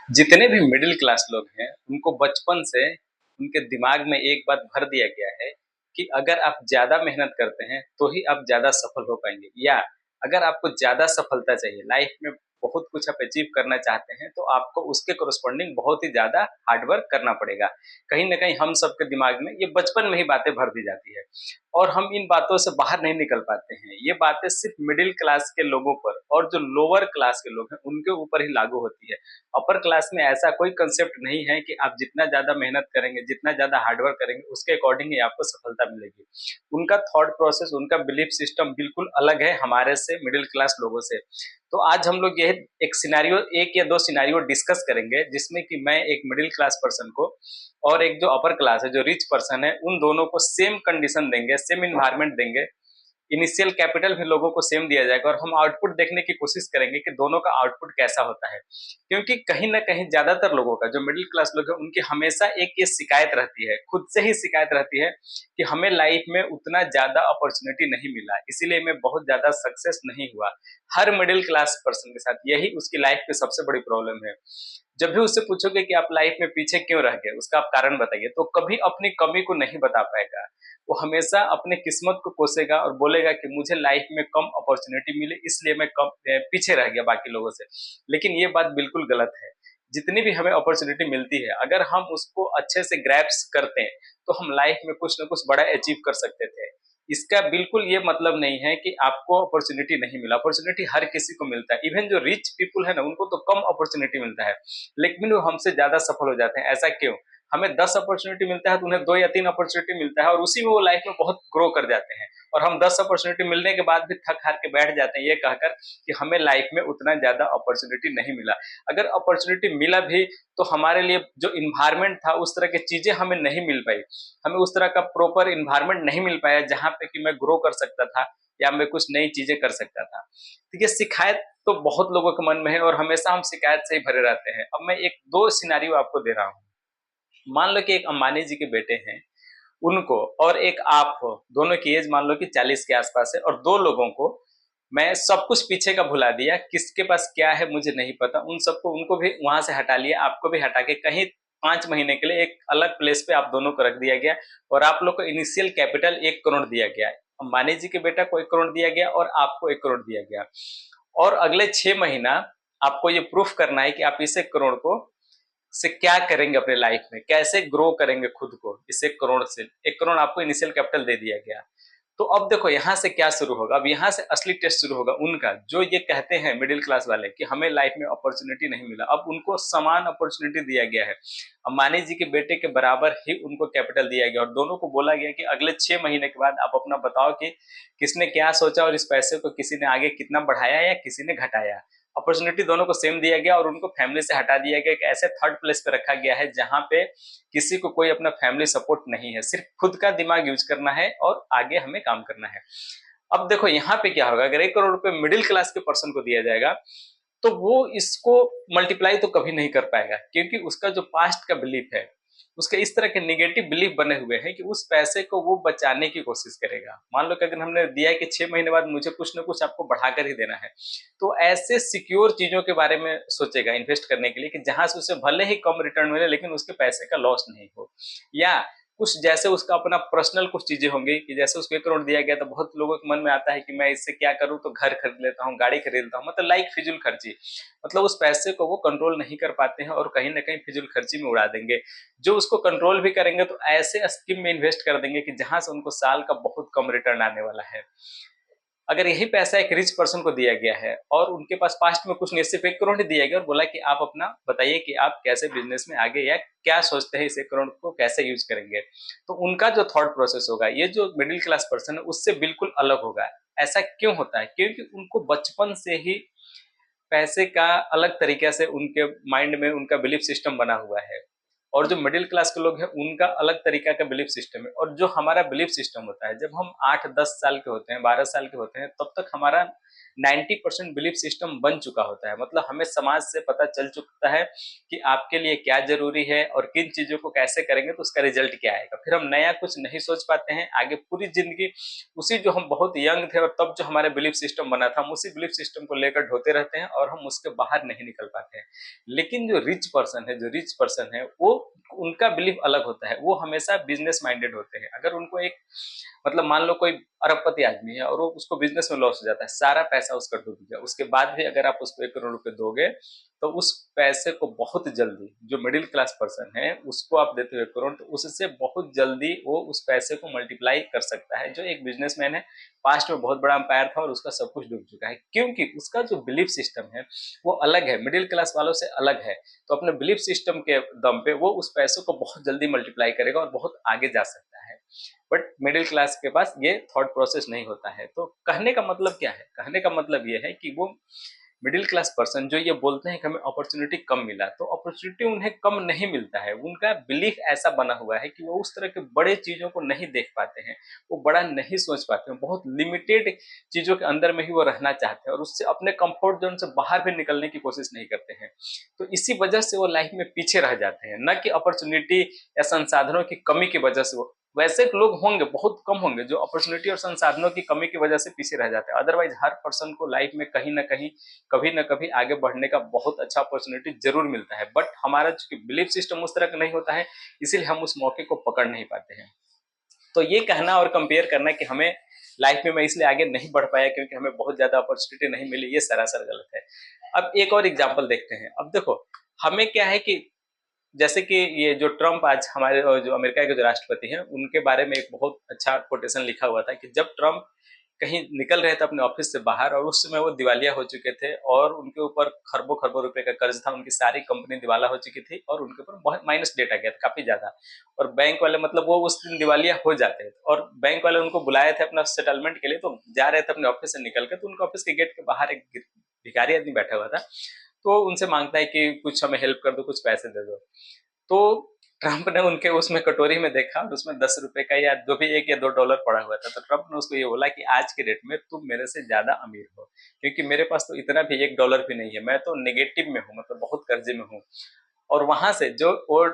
जितने भी middle class लोग हैं उनको बचपन से उनके दिमाग में एक बात भर दिया गया है कि अगर आप ज्यादा मेहनत करते हैं तो ही आप ज्यादा सफल हो पाएंगे, या अगर आपको ज्यादा सफलता चाहिए लाइफ में, बहुत कुछ आप अचीव करना चाहते हैं तो आपको उसके कोरस्पॉन्डिंग बहुत ही ज्यादा हार्डवर्क करना पड़ेगा। कहीं ना कहीं हम सबके दिमाग में ये बचपन में ही बातें भर दी जाती है और हम इन बातों से बाहर नहीं निकल पाते हैं। ये बातें सिर्फ मिडिल क्लास के लोगों पर और जो लोअर क्लास के लोग हैं उनके ऊपर ही लागू होती है। अपर क्लास में ऐसा कोई कंसेप्ट नहीं है कि आप जितना ज्यादा मेहनत करेंगे, जितना ज्यादा हार्डवर्क करेंगे, उसके अकॉर्डिंग ही आपको सफलता मिलेगी। उनका थॉट प्रोसेस, उनका बिलीफ सिस्टम बिल्कुल अलग है हमारे से, मिडिल क्लास लोगों से। तो आज हम लोग ये एक सिनेरियो, एक या दो सिनेरियो डिस्कस करेंगे जिसमें कि मैं एक मिडिल क्लास पर्सन को और एक जो अपर क्लास है, जो रिच पर्सन है, उन दोनों को सेम कंडीशन देंगे, सेम इन्वायरमेंट देंगे। इनिशियल कैपिटल भी लोगों को सेम दिया जाएगा और हम आउटपुट देखने की कोशिश करेंगे कि दोनों का आउटपुट कैसा होता है। क्योंकि कहीं ना कहीं ज्यादातर लोगों का, जो मिडिल क्लास लोग हैं, उनकी हमेशा एक ये शिकायत रहती है, खुद से ही शिकायत रहती है कि हमें लाइफ में उतना ज्यादा अपॉर्चुनिटी नहीं मिला, इसीलिए मैं बहुत ज्यादा सक्सेस नहीं हुआ। हर मिडिल क्लास पर्सन के साथ यही उसकी लाइफ की सबसे बड़ी प्रॉब्लम है। जब भी उससे पूछोगे कि आप लाइफ में पीछे क्यों रह गए, उसका आप कारण बताइए, तो कभी अपनी कमी को नहीं बता पाएगा। वो हमेशा अपने किस्मत को कोसेगा और बोलेगा कि मुझे लाइफ में कम अपॉर्चुनिटी मिली इसलिए मैं कम पीछे रह गया बाकी लोगों से। लेकिन ये बात बिल्कुल गलत है। जितनी भी हमें अपॉर्चुनिटी मिलती है, अगर हम उसको अच्छे से ग्रैप्स करते हैं तो हम लाइफ में कुछ ना कुछ बड़ा अचीव कर सकते थे। इसका बिल्कुल ये मतलब नहीं है कि आपको अपॉर्चुनिटी नहीं मिला, अपॉर्चुनिटी हर किसी को मिलता है। इवन जो रिच पीपुल है ना, उनको तो कम अपॉर्चुनिटी मिलता है, लेकिन वो हमसे ज्यादा सफल हो जाते हैं। ऐसा क्यों? हमें 10 अपॉर्चुनिटी मिलता है तो उन्हें 2 या 3 अपॉर्चुनिटी मिलता है और उसी में वो लाइफ में बहुत ग्रो कर जाते हैं। और हम 10 अपॉर्चुनिटी मिलने के बाद भी थक हार के बैठ जाते हैं ये कहकर कि हमें लाइफ में उतना ज्यादा अपॉर्चुनिटी नहीं मिला। अगर अपॉर्चुनिटी मिला भी तो हमारे लिए जो इन्वायरमेंट था, उस तरह की चीजें हमें नहीं मिल पाई। हमें उस तरह का प्रॉपर इन्वायरमेंट नहीं मिल पाया जहां पे कि मैं ग्रो कर सकता था या मैं कुछ नई चीजें कर सकता था। ठीक है, शिकायत तो बहुत लोगों के मन में है और हमेशा हम शिकायत से ही भरे रहते हैं। अब मैं एक दो सिनारियो आपको दे रहा हूँ। मान लो कि एक अंबानी जी के बेटे हैं, उनको और एक आप हो, दोनों की एज मान लो कि 40 के आसपास है, और दो लोगों को मैं सब कुछ पीछे का भुला दिया, किसके पास क्या है मुझे नहीं पता, उन सबको, उनको भी वहां से हटा लिया, आपको भी हटा के कहीं 5 महीने के लिए एक अलग प्लेस पे आप दोनों को रख दिया गया और आप लोग को इनिशियल कैपिटल 1 करोड़ दिया गया। अंबानी जी के बेटा को 1 करोड़ दिया गया और आपको 1 करोड़ दिया गया, और अगले 6 महीना आपको ये प्रूफ करना है कि आप इस 1 करोड़ को से क्या करेंगे, अपने लाइफ में कैसे ग्रो करेंगे खुद को। इस 1 करोड़ से, 1 करोड़ आपको इनिशियल कैपिटल दे दिया गया। तो अब देखो यहाँ से क्या शुरू होगा, अब यहाँ से असली टेस्ट शुरू होगा उनका, जो ये कहते हैं मिडिल क्लास वाले कि हमें लाइफ में अपॉर्चुनिटी नहीं मिला। अब उनको समान अपॉर्चुनिटी दिया गया है, अंबानी जी के बेटे के बराबर ही उनको कैपिटल दिया गया और दोनों को बोला गया कि अगले 6 महीने के बाद आप अपना बताओ कि किसने क्या सोचा और इस पैसे को किसी ने आगे कितना बढ़ाया या किसी ने घटाया। अपॉर्चुनिटी दोनों को सेम दिया गया और उनको फैमिली से हटा दिया गया, एक ऐसे थर्ड प्लेस पे रखा गया है जहां पे किसी को कोई अपना फैमिली सपोर्ट नहीं है, सिर्फ खुद का दिमाग यूज करना है और आगे हमें काम करना है। अब देखो यहाँ पे क्या होगा, अगर 1 करोड़ रुपए मिडिल क्लास के पर्सन को दिया जाएगा तो वो इसको मल्टीप्लाई तो कभी नहीं कर पाएगा, क्योंकि उसका जो पास्ट का बिलीफ है, उसके इस तरह के निगेटिव बिलीफ बने हुए हैं कि उस पैसे को वो बचाने की कोशिश करेगा। मान लो कि अगर हमने दिया कि 6 महीने बाद मुझे कुछ ना कुछ आपको बढ़ाकर ही देना है, तो ऐसे सिक्योर चीजों के बारे में सोचेगा इन्वेस्ट करने के लिए कि जहां से उसे भले ही कम रिटर्न मिले लेकिन उसके पैसे का लॉस नहीं हो। या कुछ जैसे उसका अपना पर्सनल कुछ चीजें होंगी कि जैसे उसको 1 करोड़ दिया गया तो बहुत लोगों के मन में आता है कि मैं इससे क्या करूं, तो घर खरीद लेता हूँ, गाड़ी खरीद लेता हूँ, मतलब लाइक फिजूल खर्ची। मतलब उस पैसे को वो कंट्रोल नहीं कर पाते हैं और कहीं ना कहीं फिजूल खर्ची में उड़ा देंगे। जो उसको कंट्रोल भी करेंगे तो ऐसे स्कीम में इन्वेस्ट कर देंगे कि जहां से उनको साल का बहुत कम रिटर्न आने वाला है। अगर यही पैसा एक रिच पर्सन को दिया गया है और उनके पास पास्ट में कुछ नहीं, सिर्फ 1 करोड़ ही दिया गया और बोला कि आप अपना बताइए कि आप कैसे बिजनेस में आगे या क्या सोचते हैं, इस 1 करोड़ को कैसे यूज करेंगे, तो उनका जो थॉट प्रोसेस होगा, ये जो मिडिल क्लास पर्सन है उससे बिल्कुल अलग होगा। ऐसा क्यों होता है? क्योंकि उनको बचपन से ही पैसे का अलग तरीके से उनके माइंड में उनका बिलीफ सिस्टम बना हुआ है। और जो मिडिल क्लास के लोग हैं उनका अलग तरीका का बिलीफ सिस्टम है। और जो हमारा बिलीफ सिस्टम होता है, जब हम 8-10 साल के होते हैं, 12 साल के होते हैं, तब तक हमारा 90% बिलीफ सिस्टम बन चुका होता है। मतलब हमें समाज से पता चल चुका है कि आपके लिए क्या जरूरी है और किन चीजों को कैसे करेंगे तो उसका रिजल्ट क्या आएगा। फिर हम नया कुछ नहीं सोच पाते हैं आगे पूरी जिंदगी उसी, जो हम बहुत यंग थे और तब जो हमारे बिलीफ सिस्टम बना था, हम उसी बिलीफ सिस्टम को लेकर ढोते रहते हैं और हम उसके बाहर नहीं निकल पाते हैं। लेकिन जो रिच पर्सन है वो, उनका बिलीफ अलग होता है। वो हमेशा बिजनेस माइंडेड होते हैं। अगर उनको एक, मतलब मान लो कोई अरबपति आदमी है और वो, उसको बिजनेस में लॉस हो जाता है, सारा पैसा उसका डूब गया, उसके बाद भी अगर आप उसको 1 करोड़ रुपए दोगे तो उस पैसे को बहुत जल्दी, जो मिडिल क्लास पर्सन है उसको आप देते हो 1 करोड़, तो उससे बहुत जल्दी वो उस पैसे को मल्टीप्लाई कर सकता है। जो एक बिजनेसमैन है, पास्ट में बहुत बड़ा अंपायर था और उसका सब कुछ डूब चुका है, क्योंकि उसका जो बिलीफ सिस्टम है वो अलग है, मिडिल क्लास वालों से अलग है। तो अपने बिलीफ सिस्टम के दम पे वो उस पैसों को बहुत जल्दी मल्टीप्लाई करेगा और बहुत आगे जा सकता है। बट मिडिल क्लास के पास ये थॉट प्रोसेस नहीं होता है। तो कहने का मतलब क्या है? कहने का मतलब ये है कि वो मिडिल क्लास पर्सन जो ये बोलते हैं कि हमें अपॉर्चुनिटी कम मिला, तो अपॉर्चुनिटी उन्हें कम नहीं मिलता है। उनका बिलीफ ऐसा बना हुआ है कि वो उस तरह के बड़े चीजों को नहीं देख पाते हैं, वो बड़ा नहीं सोच पाते हैं, बहुत लिमिटेड चीजों के अंदर में ही वो रहना चाहते हैं और उससे अपने कंफर्ट जोन से बाहर भी निकलने की कोशिश नहीं करते हैं। तो इसी वजह से वो लाइफ में पीछे रह जाते हैं, न कि अपॉर्चुनिटी या संसाधनों की कमी की वजह से। वो वैसे लोग होंगे, बहुत कम होंगे, जो अपॉर्चुनिटी और संसाधनों की कमी की वजह से पीछे रह जाते हैं। अदरवाइज हर पर्सन को लाइफ में कहीं ना कहीं, कभी ना कभी आगे बढ़ने का बहुत अच्छा अपॉर्चुनिटी जरूर मिलता है। बट हमारा चूंकि बिलीफ सिस्टम उस तरह का नहीं होता है, इसीलिए हम उस मौके को पकड़ नहीं पाते हैं। तो ये कहना और कंपेयर करना कि हमें लाइफ में मैं इसलिए आगे नहीं बढ़ पाया क्योंकि हमें बहुत ज्यादा अपॉर्चुनिटी नहीं मिली, ये सरासर गलत है। अब एक और एग्जाम्पल देखते हैं। अब देखो, हमें क्या है कि जैसे कि ये जो ट्रम्प, आज हमारे जो अमेरिका के जो राष्ट्रपति हैं, उनके बारे में एक बहुत अच्छा कोटेशन लिखा हुआ था कि जब ट्रम्प कहीं निकल रहे थे अपने ऑफिस से बाहर और उस समय वो दिवालिया हो चुके थे और उनके ऊपर खरबों खरबों रुपए का कर्ज था, उनकी सारी कंपनी दिवाला हो चुकी थी और उनके ऊपर बहुत माइनस डेट आ गया था, काफी ज्यादा। और बैंक वाले, मतलब वो उस दिन दिवालिया हो जाते हैं और बैंक वाले उनको बुलाए थे अपना सेटलमेंट के लिए, तो जा रहे थे अपने ऑफिस से निकल के, तो उनके ऑफिस के गेट के बाहर एक भिखारी आदमी बैठा हुआ था। तो उनसे मांगता है कि कुछ हमें हेल्प कर दो, कुछ पैसे दे दो। तो ट्रंप ने उनके उसमें कटोरी में देखा और उसमें 10 रुपए का या जो भी $1 या $2 पड़ा हुआ था। तो ट्रंप ने उसको ये बोला कि आज के डेट में तुम मेरे से ज्यादा अमीर हो, क्योंकि मेरे पास तो इतना भी $1 भी नहीं है, मैं तो नेगेटिव में हूँ, मतलब बहुत कर्जे में हूँ। और वहां से जो वो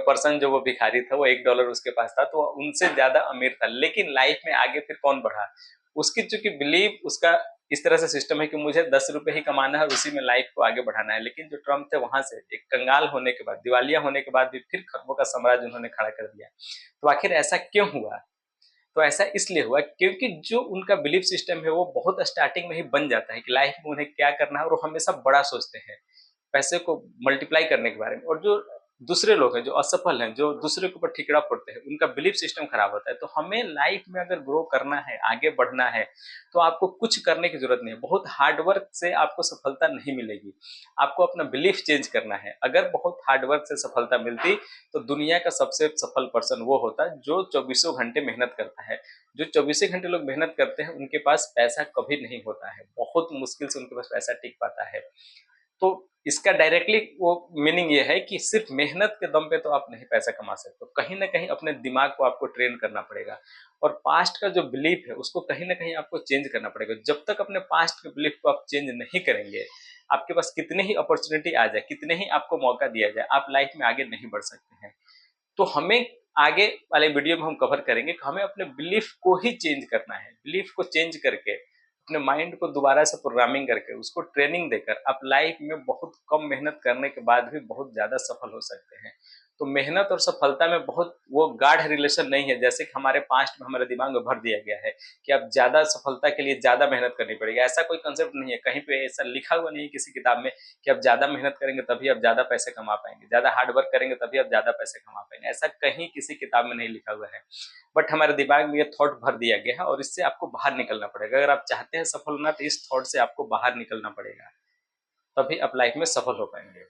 पर्सन, जो वो भिखारी था, वो $1 उसके पास था, तो उनसे ज्यादा अमीर था। लेकिन लाइफ में आगे फिर कौन बढ़ा? उसकी चूंकि बिलीव उसका इस तरह से सिस्टम है कि मुझे 10 रुपए ही कमाना है और उसी में लाइफ को आगे बढ़ाना है। लेकिन जो ट्रम्प थे, वहां से एक कंगाल होने के बाद, दिवालिया होने के बाद भी फिर खरबों का साम्राज्य उन्होंने खड़ा कर दिया। तो आखिर ऐसा क्यों हुआ? तो ऐसा इसलिए हुआ क्योंकि जो उनका बिलीफ सिस्टम है वो बहुत स्टार्टिंग में ही बन जाता है कि लाइफ में उन्हें क्या करना है, और वो हमेशा बड़ा सोचते हैं, पैसे को मल्टीप्लाई करने के बारे में। और जो दूसरे लोग हैं, जो असफल हैं, जो दूसरे के ऊपर ठिकरा फोड़ते हैं, उनका बिलीफ सिस्टम खराब होता है। तो हमें लाइफ में अगर ग्रो करना है, आगे बढ़ना है, तो आपको कुछ करने की जरूरत नहीं है। बहुत हार्डवर्क से आपको सफलता नहीं मिलेगी, आपको अपना बिलीफ चेंज करना है। अगर बहुत हार्डवर्क से सफलता मिलती तो दुनिया का सबसे सफल पर्सन वो होता जो 24 घंटे मेहनत करता है। जो 24 घंटे लोग मेहनत करते हैं उनके पास पैसा कभी नहीं होता है, बहुत मुश्किल से उनके पास पैसा टिक पाता है। तो इसका डायरेक्टली वो मीनिंग ये है कि सिर्फ मेहनत के दम पे तो आप नहीं पैसा कमा सकते, कहीं ना कहीं अपने दिमाग को आपको ट्रेन करना पड़ेगा। और पास्ट का जो बिलीफ है उसको कहीं ना कहीं आपको चेंज करना पड़ेगा। जब तक अपने पास्ट के बिलीफ को आप चेंज नहीं करेंगे, आपके पास कितने ही अपॉर्चुनिटी आ जाए, कितने ही आपको मौका दिया जाए, आप लाइफ में आगे नहीं बढ़ सकते हैं। तो हमें आगे वाले वीडियो में हम कवर करेंगे कि हमें अपने बिलीफ को ही चेंज करना है। बिलीफ को चेंज करके, अपने माइंड को दोबारा से प्रोग्रामिंग करके, उसको ट्रेनिंग देकर आप लाइफ में बहुत कम मेहनत करने के बाद भी बहुत ज्यादा सफल हो सकते हैं। तो मेहनत और सफलता में बहुत वो गाढ़ रिलेशन नहीं है, जैसे कि हमारे पास्ट में हमारे दिमाग में भर दिया गया है कि आप ज्यादा सफलता के लिए ज्यादा मेहनत करनी पड़ेगी। ऐसा कोई कंसेप्ट नहीं है, कहीं पे ऐसा लिखा हुआ नहीं है किसी किताब में कि आप ज्यादा मेहनत करेंगे तभी आप ज्यादा पैसे कमा पाएंगे, ज्यादा हार्ड वर्क करेंगे तभी आप ज्यादा पैसे कमा पाएंगे। ऐसा कहीं किसी किताब में नहीं लिखा हुआ है। बट हमारे दिमाग में ये थॉट भर दिया गया है और इससे आपको बाहर निकलना पड़ेगा। अगर आप चाहते हैं सफल होना, तो इस थॉट से आपको बाहर निकलना पड़ेगा, तभी आप लाइफ में सफल हो पाएंगे।